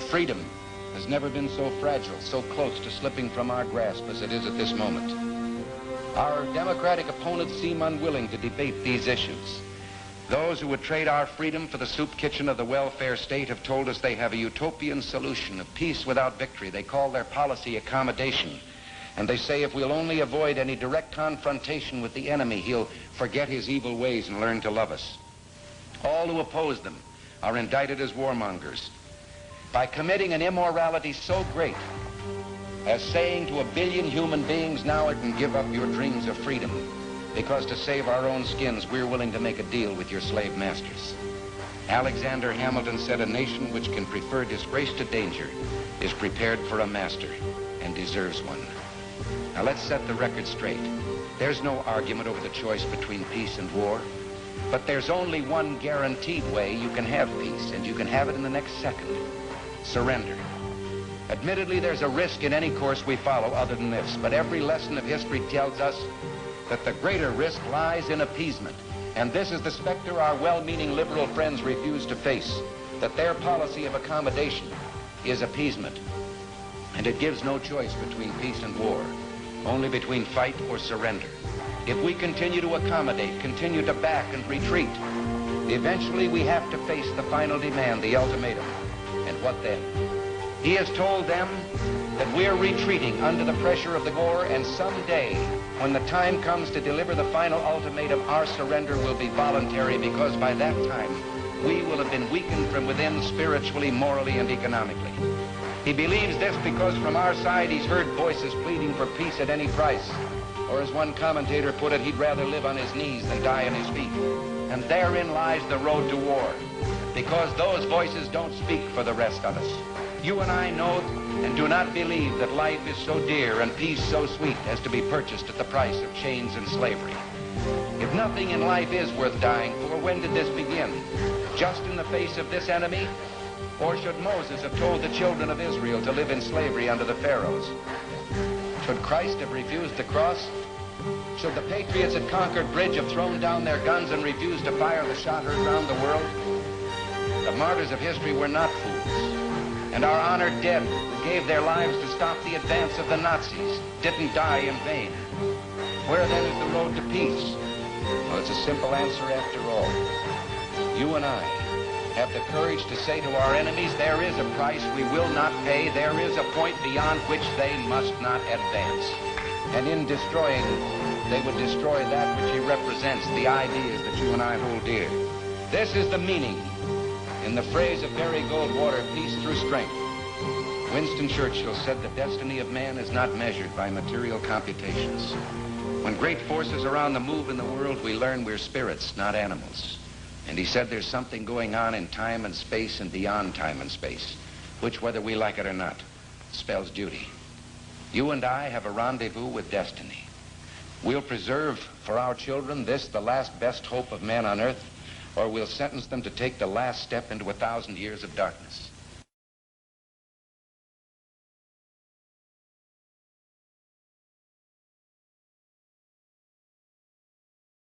freedom has never been so fragile, so close to slipping from our grasp as it is at this moment. Our democratic opponents seem unwilling to debate these issues. Those who would trade our freedom for the soup kitchen of the welfare state have told us they have a utopian solution of peace without victory. They call their policy accommodation. And they say if we'll only avoid any direct confrontation with the enemy, he'll forget his evil ways and learn to love us. All who oppose them are indicted as warmongers. By committing an immorality so great as saying to 1 billion human beings, now you can give up your dreams of freedom, because to save our own skins, we're willing to make a deal with your slave masters. Alexander Hamilton said, a nation which can prefer disgrace to danger is prepared for a master and deserves one. Now let's set the record straight. There's no argument over the choice between peace and war, but there's only one guaranteed way you can have peace, and you can have it in the next second: surrender. Admittedly, there's a risk in any course we follow other than this, but every lesson of history tells us that the greater risk lies in appeasement. And this is the specter our well-meaning liberal friends refuse to face, that their policy of accommodation is appeasement. And it gives no choice between peace and war, only between fight or surrender. If we continue to accommodate, continue to back and retreat, eventually we have to face the final demand, the ultimatum. And what then? He has told them that we're retreating under the pressure of the war, and someday, when the time comes to deliver the final ultimatum, our surrender will be voluntary, because by that time, we will have been weakened from within spiritually, morally, and economically. He believes this because from our side, he's heard voices pleading for peace at any price. Or as one commentator put it, he'd rather live on his knees than die on his feet. And therein lies the road to war, because those voices don't speak for the rest of us. You and I know and do not believe that life is so dear and peace so sweet as to be purchased at the price of chains and slavery. If nothing in life is worth dying for, when did this begin? Just in the face of this enemy? Or should Moses have told the children of Israel to live in slavery under the Pharaohs? Should Christ have refused the cross? Should the patriots at Concord Bridge have thrown down their guns and refused to fire the shot heard round the world? The martyrs of history were not fools. And our honored dead, who gave their lives to stop the advance of the Nazis, didn't die in vain. Where then is the road to peace? Well, it's a simple answer after all. You and I have the courage to say to our enemies, there is a price we will not pay. There is a point beyond which they must not advance. And in destroying, they would destroy that which he represents, the ideas that you and I hold dear. This is the meaning, in the phrase of Barry Goldwater, peace through strength. Winston Churchill said the destiny of man is not measured by material computations. When great forces are on the move in the world, we learn we're spirits, not animals. And he said there's something going on in time and space and beyond time and space, which, whether we like it or not, spells duty. You and I have a rendezvous with destiny. We'll preserve for our children this, the last best hope of man on earth, or we'll sentence them to take the last step into 1,000 years of darkness.